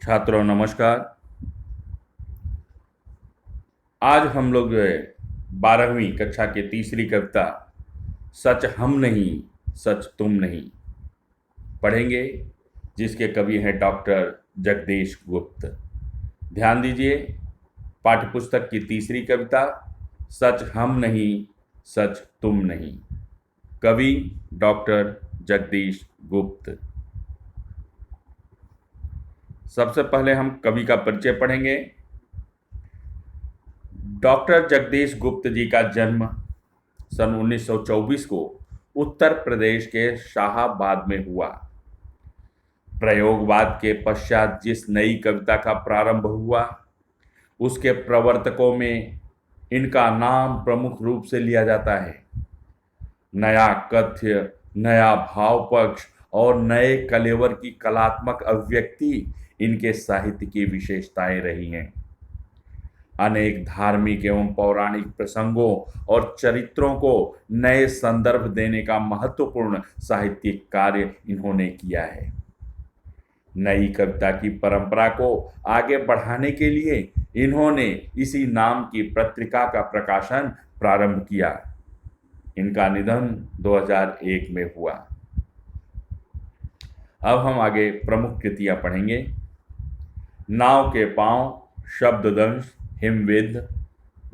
छात्रों नमस्कार। आज हम लोग जो है 12वीं कक्षा की तीसरी कविता सच हम नहीं सच तुम नहीं पढ़ेंगे, जिसके कवि हैं डॉक्टर जगदीश गुप्त। ध्यान दीजिए, पाठ्यपुस्तक की तीसरी कविता सच हम नहीं सच तुम नहीं, कवि डॉक्टर जगदीश गुप्त। सबसे पहले हम कवि का परिचय पढ़ेंगे। डॉक्टर जगदीश गुप्त जी का जन्म सन 1924 को उत्तर प्रदेश के शाहाबाद में हुआ। प्रयोगवाद के पश्चात जिस नई कविता का प्रारंभ हुआ, उसके प्रवर्तकों में इनका नाम प्रमुख रूप से लिया जाता है। नया कथ्य, नया भाव पक्ष और नए कलेवर की कलात्मक अभिव्यक्ति इनके साहित्य की विशेषताएं रही हैं। अनेक धार्मिक एवं पौराणिक प्रसंगों और चरित्रों को नए संदर्भ देने का महत्वपूर्ण साहित्यिक कार्य इन्होंने किया है। नई कविता की परंपरा को आगे बढ़ाने के लिए इन्होंने इसी नाम की पत्रिका का प्रकाशन प्रारंभ किया। इनका निधन 2001 में हुआ। अब हम आगे प्रमुख कृतियां पढ़ेंगे। नाव के पांव, शब्ददंश, हिमविद,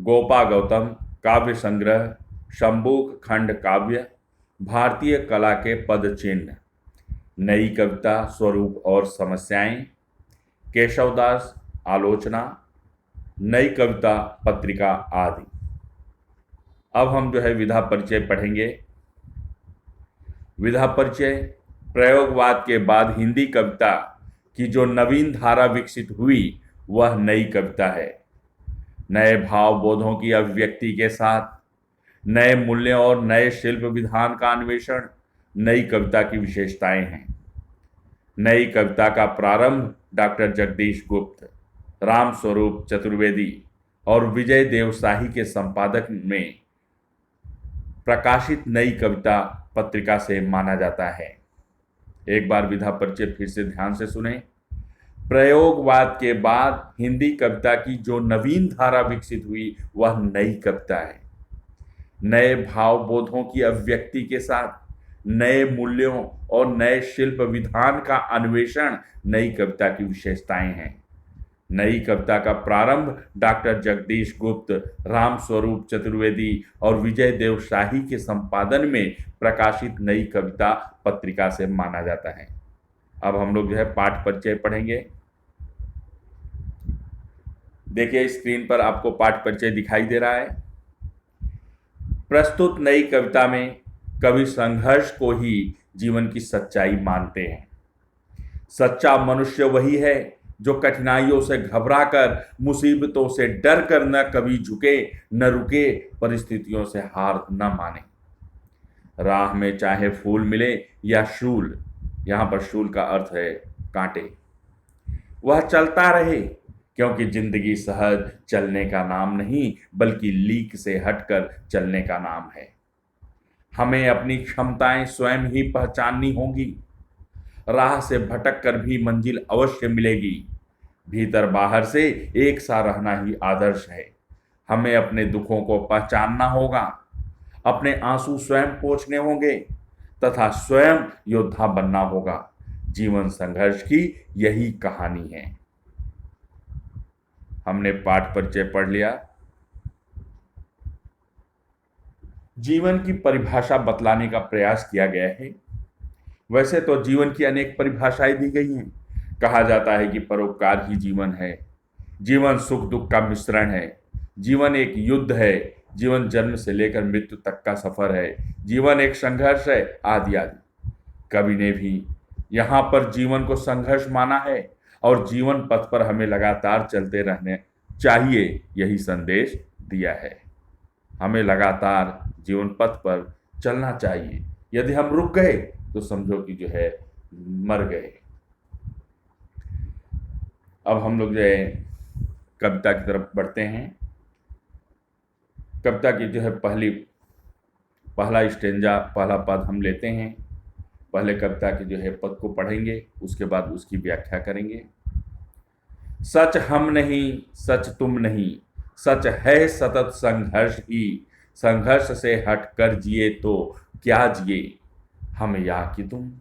गोपा गौतम, काव्य संग्रह, शंबुक खंड काव्य, भारतीय कला के पद चिन्ह, नई कविता स्वरूप और समस्याएं, केशवदास आलोचना, नई कविता पत्रिका आदि। अब हम जो है विधा परिचय पढ़ेंगे। विधा परिचय प्रयोगवाद के बाद हिंदी कविता की जो नवीन धारा विकसित हुई वह नई कविता है। नए भाव बोधों की अभिव्यक्ति के साथ नए मूल्यों और नए शिल्प विधान का अन्वेषण नई कविता की विशेषताएं हैं। नई कविता का प्रारंभ डॉक्टर जगदीश गुप्त, राम स्वरूप चतुर्वेदी और विजय देव शाही के संपादक में प्रकाशित नई कविता पत्रिका से माना जाता है। एक बार विधा परिचय फिर से ध्यान से सुने। प्रयोगवाद के बाद हिंदी कविता की जो नवीन धारा विकसित हुई वह नई कविता है। नए भाव बोधों की अभिव्यक्ति के साथ नए मूल्यों और नए शिल्प विधान का अन्वेषण नई कविता की विशेषताएं हैं। नई कविता का प्रारंभ डॉक्टर जगदीश गुप्त, राम स्वरूप चतुर्वेदी और विजय देव शाही के संपादन में प्रकाशित नई कविता पत्रिका से माना जाता है। अब हम लोग जो है पाठ परिचय पढ़ेंगे। देखिए, स्क्रीन पर आपको पाठ परिचय दिखाई दे रहा है। प्रस्तुत नई कविता में कवि संघर्ष को ही जीवन की सच्चाई मानते हैं। सच्चा मनुष्य वही है जो कठिनाइयों से घबराकर, मुसीबतों से डर कर न कभी झुके न रुके, परिस्थितियों से हार न माने। राह में चाहे फूल मिले या शूल, यहां पर शूल का अर्थ है कांटे, वह चलता रहे, क्योंकि जिंदगी सहज चलने का नाम नहीं बल्कि लीक से हटकर चलने का नाम है। हमें अपनी क्षमताएं स्वयं ही पहचाननी होंगी। राह से भटक कर भी मंजिल अवश्य मिलेगी। भीतर बाहर से एक सा रहना ही आदर्श है। हमें अपने दुखों को पहचानना होगा, अपने आंसू स्वयं पोंछने होंगे तथा स्वयं योद्धा बनना होगा। जीवन संघर्ष की यही कहानी है। हमने पाठ परिचय पढ़ लिया। जीवन की परिभाषा बतलाने का प्रयास किया गया है। वैसे तो जीवन की अनेक परिभाषाएं दी गई हैं। कहा जाता है कि परोपकार ही जीवन है, जीवन सुख दुख का मिश्रण है, जीवन एक युद्ध है, जीवन जन्म से लेकर मृत्यु तक का सफर है, जीवन एक संघर्ष है, आदि आदि। कवि ने भी यहाँ पर जीवन को संघर्ष माना है और जीवन पथ पर हमें लगातार चलते रहने चाहिए, यही संदेश दिया है। हमें लगातार जीवन पथ पर चलना चाहिए। यदि हम रुक गए तो समझो कि जो है मर गए। अब हम लोग जो है कविता की तरफ बढ़ते हैं। कविता की जो है पहला स्टेंजा, पहला पद हम लेते हैं। पहले कविता के जो है पद को पढ़ेंगे, उसके बाद उसकी व्याख्या करेंगे। सच हम नहीं, सच तुम नहीं, सच है सतत संघर्ष ही। संघर्ष से हटकर जिए तो क्या जिए, हम या कि तुम।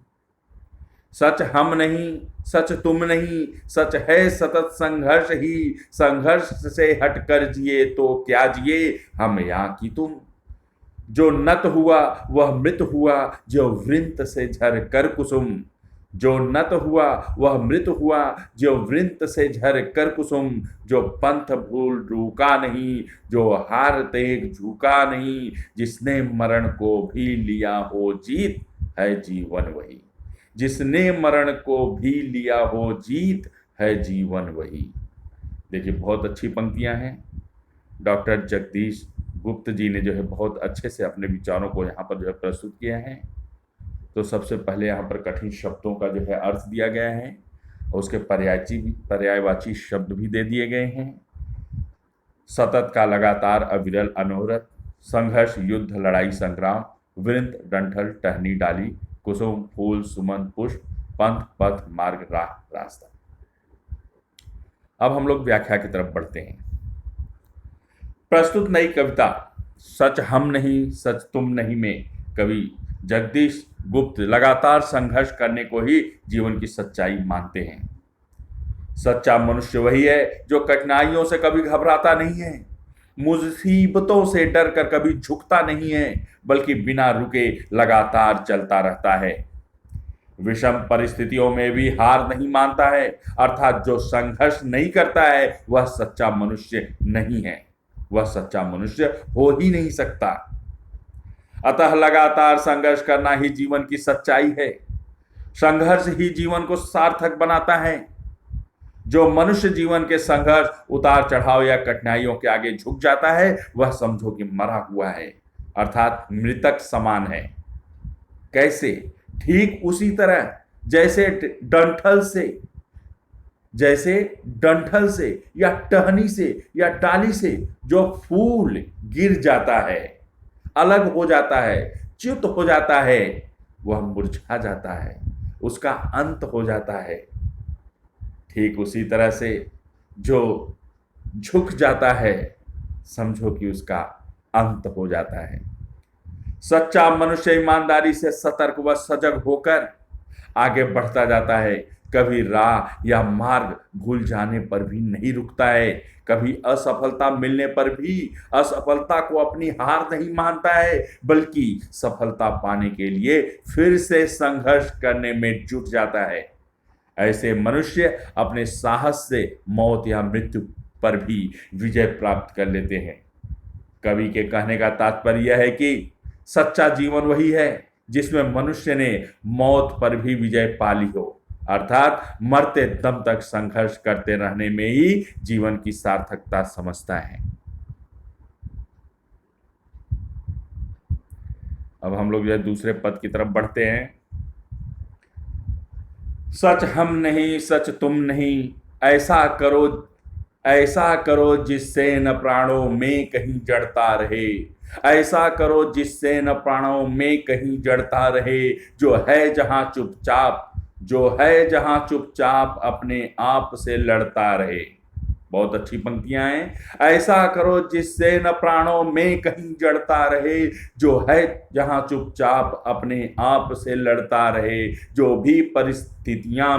सच हम नहीं, सच तुम नहीं, सच है सतत संघर्ष ही। संघर्ष से हटकर जिए तो क्या जिए, हम या कि तुम। जो नत हुआ वह मृत हुआ, जो वृंत से झर कर कुसुम। जो नत हुआ वह मृत हुआ, जो वृंत से झर कर कुसुम। जो पंथ भूल रुका नहीं, जो हार तेग झुका नहीं। जिसने मरण को भी लिया हो जीत, है जीवन वही। जिसने मरण को भी लिया हो जीत, है जीवन वही। देखिए, बहुत अच्छी पंक्तियां हैं। डॉक्टर जगदीश गुप्त जी ने जो है बहुत अच्छे से अपने विचारों को यहाँ पर जो है प्रस्तुत किया है। तो सबसे पहले यहाँ पर कठिन शब्दों का जो है अर्थ दिया गया है और उसके पर्यायवाची शब्द भी दे दिए गए हैं। सतत का लगातार अविरल अनवरत, संघर्ष युद्ध लड़ाई संग्राम, वृंत डंठल टहनी डाली, कुसुम फूल सुमन पुष्प, पंथ पथ मार्ग राह रास्ता। अब हम लोग व्याख्या की तरफ बढ़ते हैं। प्रस्तुत नई कविता सच हम नहीं सच तुम नहीं में कवि जगदीश गुप्त लगातार संघर्ष करने को ही जीवन की सच्चाई मानते हैं। सच्चा मनुष्य वही है जो कठिनाइयों से कभी घबराता नहीं है, मुसीबतों से डर कर कभी झुकता नहीं है, बल्कि बिना रुके लगातार चलता रहता है। विषम परिस्थितियों में भी हार नहीं मानता है, अर्थात जो संघर्ष नहीं करता है वह सच्चा मनुष्य नहीं है, वह सच्चा मनुष्य हो ही नहीं सकता। अतः लगातार संघर्ष करना ही जीवन की सच्चाई है। संघर्ष ही जीवन को सार्थक बनाता है। जो मनुष्य जीवन के संघर्ष उतार चढ़ाव या कठिनाइयों के आगे झुक जाता है वह समझो कि मरा हुआ है, अर्थात मृतक समान है। कैसे? ठीक उसी तरह जैसे डंठल से या टहनी से या डाली से जो फूल गिर जाता है, अलग हो जाता है, च्युत हो जाता है, वह मुरझा जाता है, उसका अंत हो जाता है। ठीक उसी तरह से जो झुक जाता है समझो कि उसका अंत हो जाता है। सच्चा मनुष्य ईमानदारी से सतर्क व सजग होकर आगे बढ़ता जाता है। कभी राह या मार्ग भूल जाने पर भी नहीं रुकता है, कभी असफलता मिलने पर भी असफलता को अपनी हार नहीं मानता है, बल्कि सफलता पाने के लिए फिर से संघर्ष करने में जुट जाता है। ऐसे मनुष्य अपने साहस से मौत या मृत्यु पर भी विजय प्राप्त कर लेते हैं। कवि के कहने का तात्पर्य यह है कि सच्चा जीवन वही है जिसमें मनुष्य ने मौत पर भी विजय पा ली हो, अर्थात मरते दम तक संघर्ष करते रहने में ही जीवन की सार्थकता समझता है। अब हम लोग जो है दूसरे पद की तरफ बढ़ते हैं। सच हम नहीं सच तुम नहीं, ऐसा करो जिससे न प्राणों में कहीं जड़ता रहे। ऐसा करो जिससे न प्राणों में कहीं जड़ता रहे। जो है जहां चुपचाप अपने आप से लड़ता रहे। बहुत अच्छी पंक्तियां हैं। ऐसा करो जिससे न प्राणों में कहीं जड़ता रहे। जो है जहां चुपचाप अपने आप से लड़ता रहे। जो भी परिस्थितियां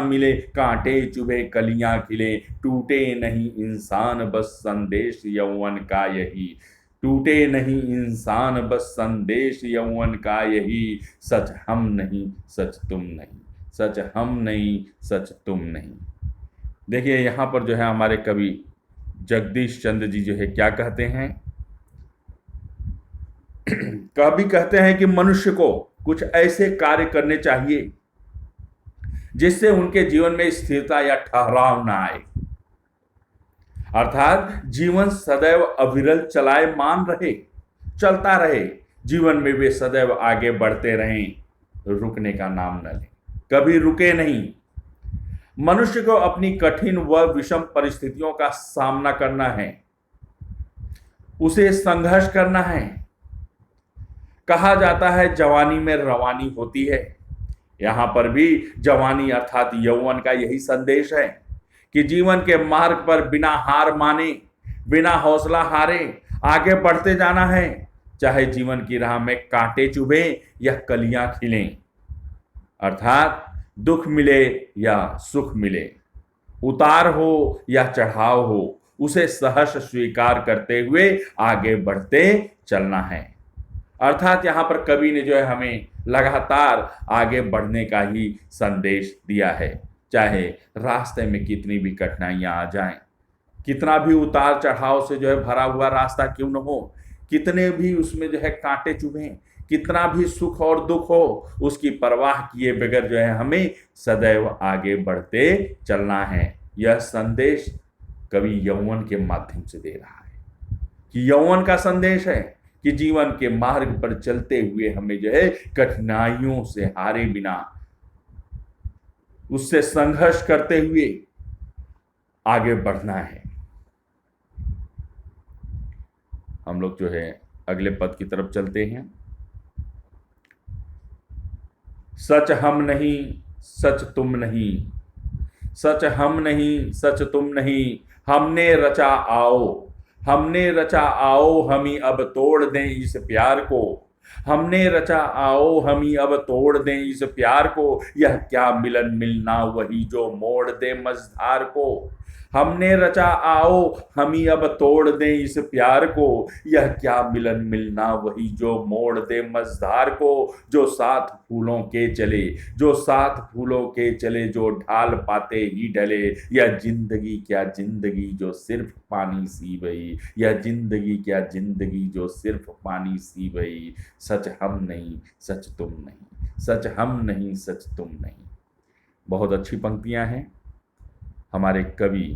मिले कांटे चुभे कलियां खिले। टूटे नहीं इंसान बस संदेश यौवन का यही। टूटे नहीं इंसान बस संदेश यौवन का यही। सच हम नहीं सच तुम नहीं, सच हम नहीं सच तुम नहीं। देखिए, यहाँ पर जो है हमारे कवि जगदीश चंद्र जी जो है क्या कहते हैं। कवि कहते हैं कि मनुष्य को कुछ ऐसे कार्य करने चाहिए जिससे उनके जीवन में स्थिरता या ठहराव ना आए, अर्थात जीवन सदैव अविरल चलता रहे। जीवन में वे सदैव आगे बढ़ते रहें, रुकने का नाम न लें, कभी रुके नहीं। मनुष्य को अपनी कठिन व विषम परिस्थितियों का सामना करना है, उसे संघर्ष करना है। कहा जाता है जवानी में रवानी होती है, यहाँ पर भी जवानी अर्थात यौवन का यही संदेश है कि जीवन के मार्ग पर बिना हार माने, बिना हौसला हारे आगे बढ़ते जाना है, चाहे जीवन की राह में कांटे चुभे या कलियां खिलें। अर्थात दुख मिले या सुख मिले, उतार हो या चढ़ाव हो, उसे सहर्ष स्वीकार करते हुए आगे बढ़ते चलना है। अर्थात यहाँ पर कवि ने जो है हमें लगातार आगे बढ़ने का ही संदेश दिया है, चाहे रास्ते में कितनी भी कठिनाइयां आ जाएं, कितना भी उतार चढ़ाव से जो है भरा हुआ रास्ता क्यों न हो, कितने भी उसमें जो है कांटे चुभें, कितना भी सुख और दुख हो, उसकी परवाह किए बगैर जो है हमें सदैव आगे बढ़ते चलना है। यह संदेश कवि यौवन के माध्यम से दे रहा है कि यौवन का संदेश है कि जीवन के मार्ग पर चलते हुए हमें जो है कठिनाइयों से हारे बिना, उससे संघर्ष करते हुए आगे बढ़ना है। हम लोग जो है अगले पद की तरफ चलते हैं। सच हम नहीं सच तुम नहीं, सच हम नहीं सच तुम नहीं, हमने रचा आओ, हमने रचा आओ, हम ही अब तोड़ दें इस प्यार को, हमने रचा आओ, हम ही अब तोड़ दें इस प्यार को, यह क्या मिलन मिलना वही जो मोड़ दे मझधार को, हमने रचा आओ, हम ही अब तोड़ दें इस प्यार को, यह क्या मिलन मिलना वही जो मोड़ दे मझधार को, जो साथ फूलों के चले, जो साथ फूलों के चले, जो ढाल पाते ही ढले, यह जिंदगी क्या जिंदगी जो सिर्फ पानी सी बही, यह जिंदगी क्या जिंदगी जो सिर्फ पानी सी बही, सच हम नहीं सच तुम नहीं, सच हम नहीं सच तुम नहीं। बहुत अच्छी पंक्तियां हैं। हमारे कवि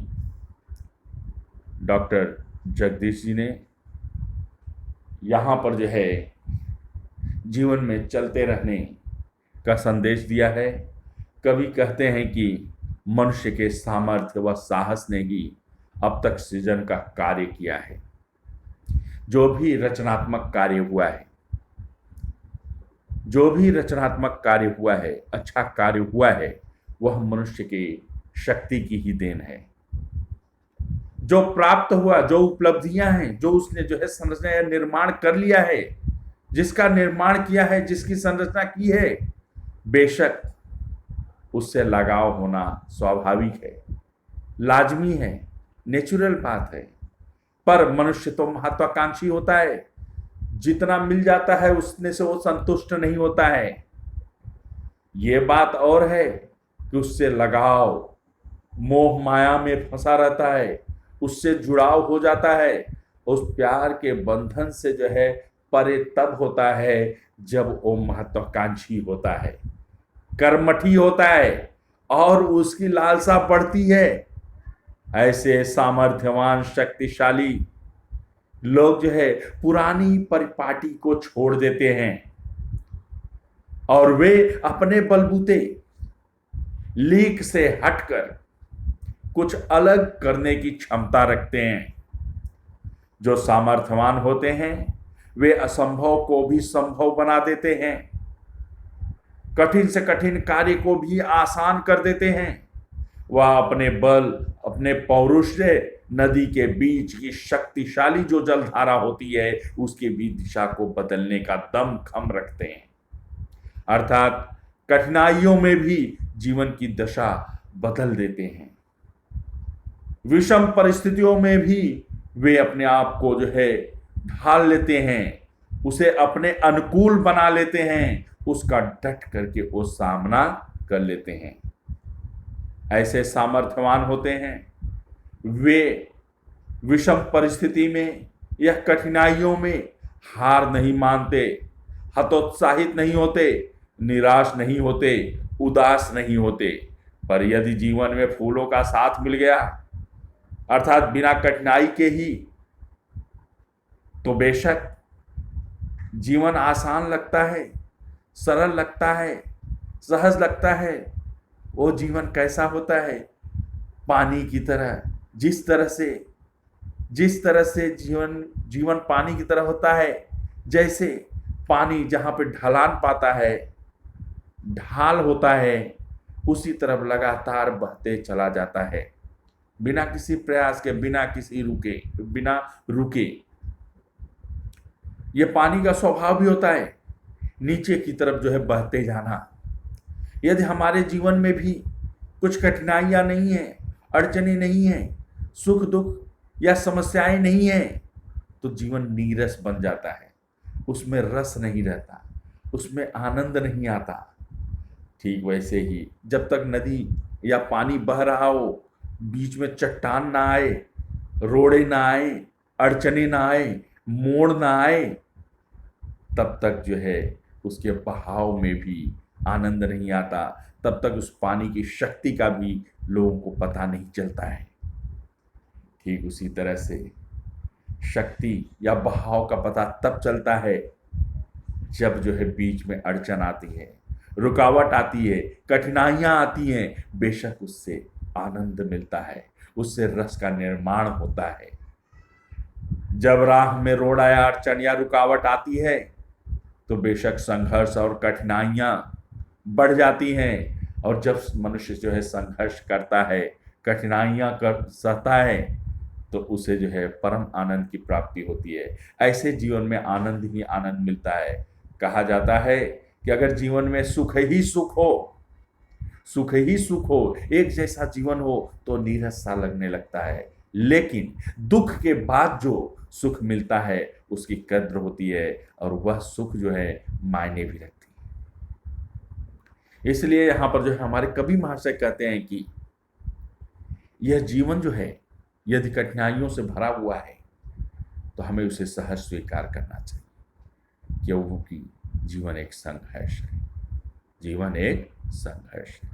डॉक्टर जगदीश जी ने यहाँ पर जो है जीवन में चलते रहने का संदेश दिया है। कवि कहते हैं कि मनुष्य के सामर्थ्य व साहस ने ही अब तक सृजन का कार्य किया है। जो भी रचनात्मक कार्य हुआ है, जो भी रचनात्मक कार्य हुआ है, अच्छा कार्य हुआ है, वह मनुष्य की शक्ति की ही देन है। जो प्राप्त हुआ, जो उपलब्धियां हैं, जो उसने जो है संरचना या निर्माण कर लिया है, जिसका निर्माण किया है, जिसकी संरचना की है, बेशक उससे लगाव होना स्वाभाविक है, लाजमी है, नेचुरल बात है। पर मनुष्य तो महत्वाकांक्षी होता है, जितना मिल जाता है उसने से वो संतुष्ट नहीं होता है। ये बात और है कि उससे लगाव, मोह माया में फंसा रहता है, उससे जुड़ाव हो जाता है। उस प्यार के बंधन से जो है परे तब होता है जब वो महत्वाकांक्षी होता है, कर्मठी होता है और उसकी लालसा बढ़ती है। ऐसे सामर्थ्यवान शक्तिशाली लोग जो है पुरानी परिपाटी को छोड़ देते हैं और वे अपने बलबूते लीक से हटकर कुछ अलग करने की क्षमता रखते हैं। जो सामर्थ्यवान होते हैं वे असंभव को भी संभव बना देते हैं, कठिन से कठिन कार्य को भी आसान कर देते हैं। वह अपने बल, अपने पौरुष से नदी के बीच की शक्तिशाली जो जलधारा होती है उसकी भी दिशा को बदलने का दम खम रखते हैं। अर्थात कठिनाइयों में भी जीवन की दशा बदल देते हैं। विषम परिस्थितियों में भी वे अपने आप को जो है ढाल लेते हैं, उसे अपने अनुकूल बना लेते हैं, उसका डट करके वो सामना कर लेते हैं। ऐसे सामर्थ्यवान होते हैं, वे विषम परिस्थिति में या कठिनाइयों में हार नहीं मानते, हतोत्साहित नहीं होते, निराश नहीं होते, उदास नहीं होते। पर यदि जीवन में फूलों का साथ मिल गया, अर्थात बिना कठिनाई के ही, तो बेशक जीवन आसान लगता है, सरल लगता है, सहज लगता है। वो जीवन कैसा होता है? पानी की तरह। जिस तरह से जीवन पानी की तरह होता है, जैसे पानी जहाँ पे ढलान पाता है ढाल होता है उसी तरफ लगातार बहते चला जाता है, बिना किसी प्रयास के, बिना रुके। ये पानी का स्वभाव भी होता है नीचे की तरफ जो है बहते जाना। यदि हमारे जीवन में भी कुछ कठिनाइयां नहीं है, अड़चने नहीं है, सुख दुख या समस्याएं नहीं है, तो जीवन नीरस बन जाता है, उसमें रस नहीं रहता, उसमें आनंद नहीं आता। ठीक वैसे ही जब तक नदी या पानी बह रहा हो, बीच में चट्टान ना आए, रोड़े ना आए, अड़चने ना आए, मोड़ ना आए, तब तक जो है उसके बहाव में भी आनंद नहीं आता, तब तक उस पानी की शक्ति का भी लोगों को पता नहीं चलता है। ठीक उसी तरह से शक्ति या बहाव का पता तब चलता है जब जो है बीच में अड़चन आती है, रुकावट आती है, कठिनाइयां आती हैं। बेशक उससे आनंद मिलता है, उससे रस का निर्माण होता है। जब राह में रोड़ा या अड़चन या रुकावट आती है तो बेशक संघर्ष और कठिनाइयां बढ़ जाती हैं, और जब मनुष्य जो है संघर्ष करता है, कठिनाइयां कर सहता है, तो उसे जो है परम आनंद की प्राप्ति होती है। ऐसे जीवन में आनंद ही आनंद मिलता है। कहा जाता है कि अगर जीवन में सुख ही सुख हो, एक जैसा जीवन हो तो नीरस सा लगने लगता है, लेकिन दुख के बाद जो सुख मिलता है उसकी कद्र होती है, और वह सुख जो है मायने भी रखती है। इसलिए यहां पर जो है हमारे कवि महाशय कहते हैं कि यह जीवन जो है यदि कठिनाइयों से भरा हुआ है तो हमें उसे सहज स्वीकार करना चाहिए, क्योंकि जीवन एक संघर्ष है,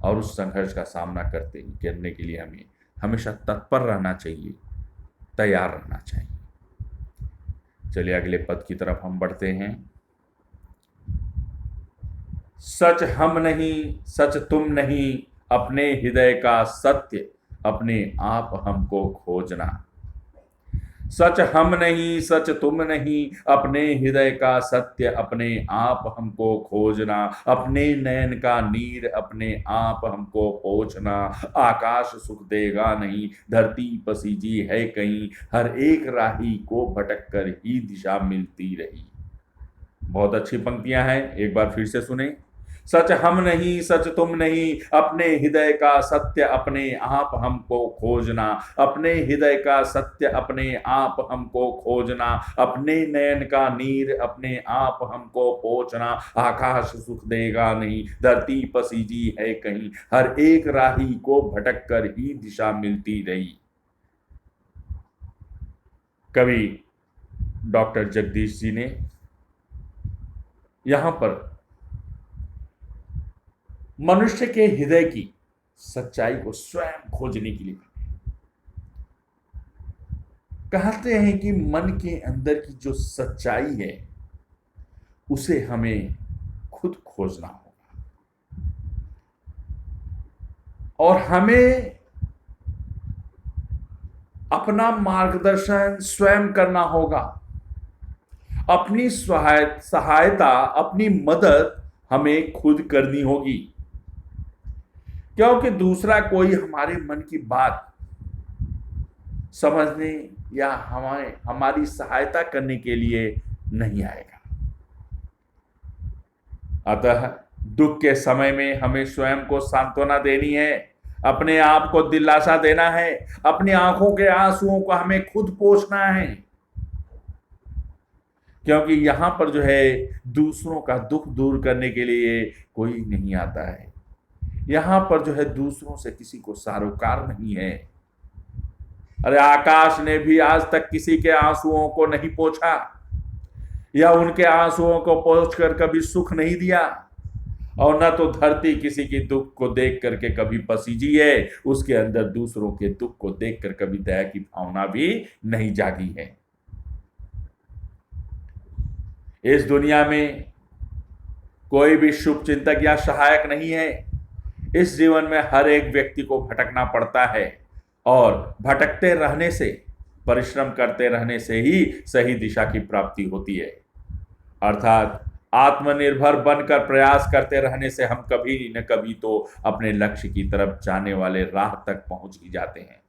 और उस संघर्ष का सामना करने के लिए हमें हमेशा तत्पर रहना चाहिए, तैयार रहना चाहिए। चलिए अगले पद की तरफ हम बढ़ते हैं। सच हम नहीं, सच तुम नहीं, अपने हृदय का सत्य अपने आप हमको खोजना। सच हम नहीं, सच तुम नहीं, अपने हृदय का सत्य अपने आप हमको खोजना। अपने नयन का नीर अपने आप हमको पोंछना। आकाश सुख देगा नहीं, धरती पसीजी है कहीं, हर एक राही को भटक कर ही दिशा मिलती रही। बहुत अच्छी पंक्तियां हैं, एक बार फिर से सुने। सच हम नहीं, सच तुम नहीं, अपने हृदय का सत्य अपने आप हमको खोजना। अपने हृदय का सत्य अपने आप हमको खोजना। अपने नयन का नीर अपने आप हमको पोंछना। आकाश सुख देगा नहीं, धरती पसीजी है कहीं, हर एक राही को भटक कर ही दिशा मिलती रही। कवि डॉक्टर जगदीश जी ने यहां पर मनुष्य के हृदय की सच्चाई को स्वयं खोजने के लिए कहते हैं कि मन के अंदर की जो सच्चाई है उसे हमें खुद खोजना होगा, और हमें अपना मार्गदर्शन स्वयं करना होगा। अपनी सहायता, अपनी मदद हमें खुद करनी होगी, क्योंकि दूसरा कोई हमारे मन की बात समझने या हमारी सहायता करने के लिए नहीं आएगा। अतः दुख के समय में हमें स्वयं को सांत्वना देनी है, अपने आप को दिलासा देना है, अपनी आंखों के आंसुओं को हमें खुद पोंछना है, क्योंकि यहां पर जो है दूसरों का दुख दूर करने के लिए कोई नहीं आता है। यहां पर जो है दूसरों से किसी को सरोकार नहीं है। अरे आकाश ने भी आज तक किसी के आंसुओं को नहीं पोंछा, या उनके आंसुओं को पोंछ कर कभी सुख नहीं दिया, और न तो धरती किसी के दुख को देख करके कभी पसीजी है, उसके अंदर दूसरों के दुख को देखकर कभी दया की भावना भी नहीं जागी है। इस दुनिया में कोई भी शुभ चिंतक या सहायक नहीं है। इस जीवन में हर एक व्यक्ति को भटकना पड़ता है, और भटकते रहने से, परिश्रम करते रहने से ही सही दिशा की प्राप्ति होती है। अर्थात आत्मनिर्भर बनकर प्रयास करते रहने से हम कभी न कभी तो अपने लक्ष्य की तरफ जाने वाले राह तक पहुंच ही जाते हैं।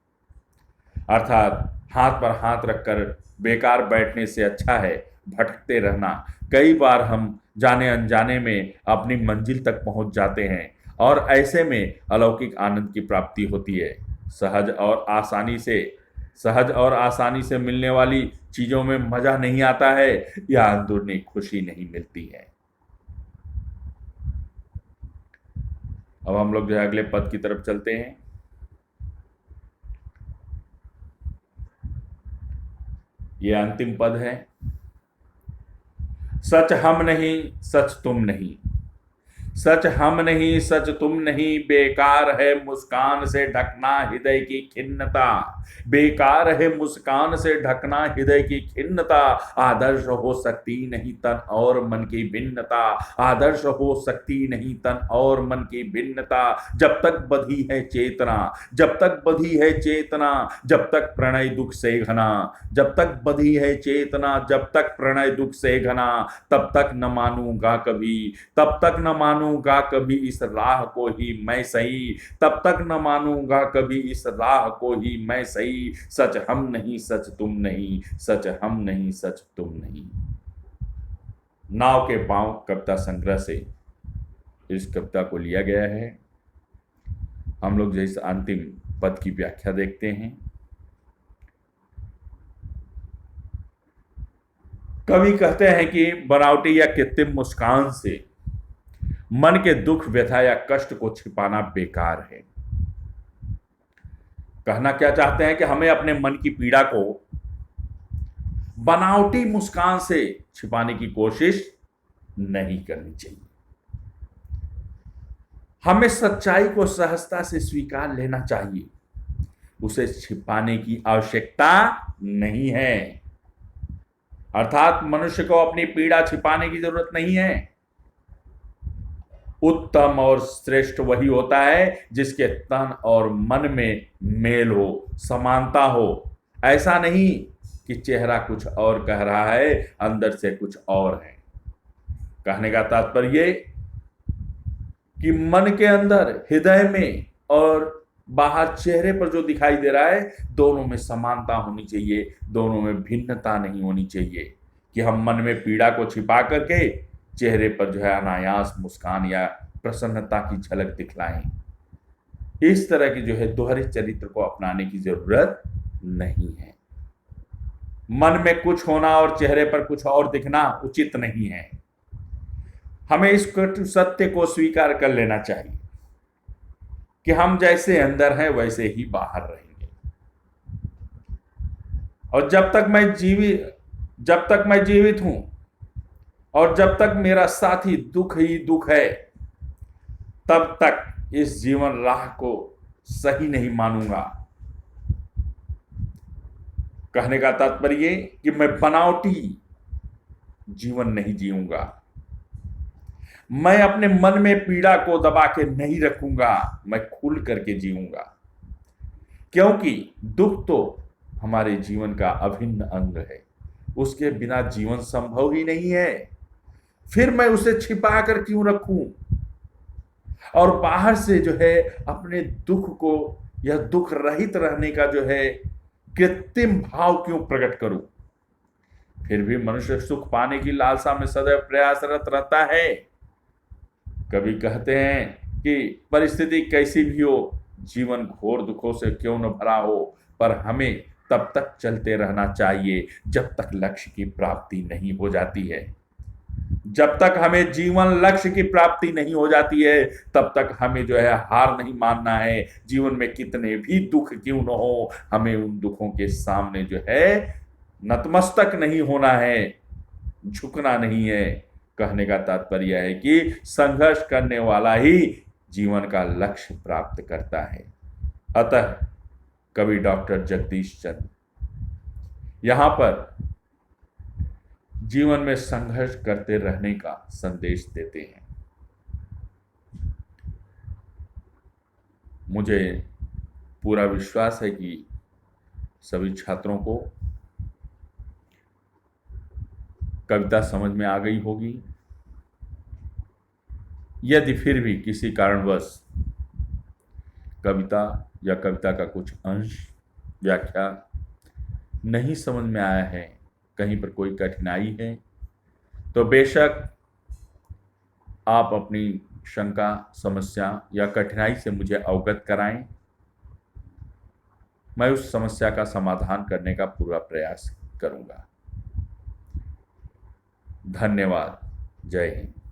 अर्थात हाथ पर हाथ रखकर बेकार बैठने से अच्छा है भटकते रहना। कई बार हम जाने अनजाने में अपनी मंजिल तक पहुंच जाते हैं और ऐसे में अलौकिक आनंद की प्राप्ति होती है। सहज और आसानी से मिलने वाली चीजों में मजा नहीं आता है या अंदरूनी खुशी नहीं मिलती है। अब हम लोग जो है अगले पद की तरफ चलते हैं। ये अंतिम पद है। सच हम नहीं सच तुम नहीं, सच हम नहीं सच तुम नहीं, बेकार है मुस्कान से ढकना हृदय की खिन्नता, बेकार है मुस्कान से ढकना हृदय की खिन्नता। आदर्श हो सकती नहीं तन और मन की भिन्नता, आदर्श हो सकती नहीं तन और मन की भिन्नता। जब तक बधी है चेतना, जब तक बधी है चेतना, जब तक प्रणय दुख से घना, जब तक बधी है चेतना, जब तक प्रणय दुख से घना, तब तक न मानूंगा कभी, तब तक न मानूंगा कभी इस राह को ही मैं सही, तब तक न मानूंगा कभी इस राह को ही मैं सही। सच हम नहीं सच तुम नहीं, सच हम नहीं सच तुम नहीं। नाव के पांव कविता संग्रह से इस कविता को लिया गया है। हम लोग जैसे अंतिम पद की व्याख्या देखते हैं। कवि कहते हैं कि बनावटी या कृत्रिम मुस्कान से मन के दुख व्यथा या कष्ट को छिपाना बेकार है। कहना क्या चाहते हैं कि हमें अपने मन की पीड़ा को बनावटी मुस्कान से छिपाने की कोशिश नहीं करनी चाहिए। हमें सच्चाई को सहजता से स्वीकार लेना चाहिए, उसे छिपाने की आवश्यकता नहीं है। अर्थात मनुष्य को अपनी पीड़ा छिपाने की जरूरत नहीं है। उत्तम और श्रेष्ठ वही होता है जिसके तन और मन में मेल हो, समानता हो। ऐसा नहीं कि चेहरा कुछ और कह रहा है, अंदर से कुछ और है। कहने का तात्पर्य कि मन के अंदर, हृदय में और बाहर चेहरे पर जो दिखाई दे रहा है, दोनों में समानता होनी चाहिए, दोनों में भिन्नता नहीं होनी चाहिए कि हम मन में पीड़ा को छिपा करके चेहरे पर जो है अनायास मुस्कान या प्रसन्नता की झलक दिखलाएं। इस तरह की जो है दोहरे चरित्र को अपनाने की जरूरत नहीं है। मन में कुछ होना और चेहरे पर कुछ और दिखना उचित नहीं है। हमें इस सत्य को स्वीकार कर लेना चाहिए कि हम जैसे अंदर हैं वैसे ही बाहर रहेंगे। और जब तक मैं जीवित हूं और जब तक मेरा साथी दुख ही दुख है, तब तक इस जीवन राह को सही नहीं मानूंगा। कहने का तात्पर्य कि मैं बनावटी जीवन नहीं जीऊंगा, मैं अपने मन में पीड़ा को दबा के नहीं रखूंगा, मैं खुल करके जीऊंगा। क्योंकि दुख तो हमारे जीवन का अभिन्न अंग है, उसके बिना जीवन संभव ही नहीं है। फिर मैं उसे छिपा कर क्यों रखूं और बाहर से जो है अपने दुख को या दुख रहित रहने का जो है कृत्रिम भाव क्यों प्रकट करूं। फिर भी मनुष्य सुख पाने की लालसा में सदैव प्रयासरत रहता है। कभी कहते हैं कि परिस्थिति कैसी भी हो, जीवन घोर दुखों से क्यों न भरा हो, पर हमें तब तक चलते रहना चाहिए जब तक लक्ष्य की प्राप्ति नहीं हो जाती है। जब तक हमें जीवन लक्ष्य की प्राप्ति नहीं हो जाती है, तब तक हमें जो है हार नहीं मानना है। जीवन में कितने भी दुख क्यों न हो, हमें उन दुखों के सामने जो है नतमस्तक नहीं होना है, झुकना नहीं है। कहने का तात्पर्य है कि संघर्ष करने वाला ही जीवन का लक्ष्य प्राप्त करता है। अतः कवि डॉक्टर जगदीश चंद्र यहां पर जीवन में संघर्ष करते रहने का संदेश देते हैं। मुझे पूरा विश्वास है कि सभी छात्रों को कविता समझ में आ गई होगी। यदि फिर भी किसी कारणवश कविता या कविता का कुछ अंश, व्याख्या नहीं समझ में आया है, कहीं पर कोई कठिनाई है, तो बेशक आप अपनी शंका, समस्या या कठिनाई से मुझे अवगत कराएं। मैं उस समस्या का समाधान करने का पूरा प्रयास करूंगा। धन्यवाद। जय हिंद।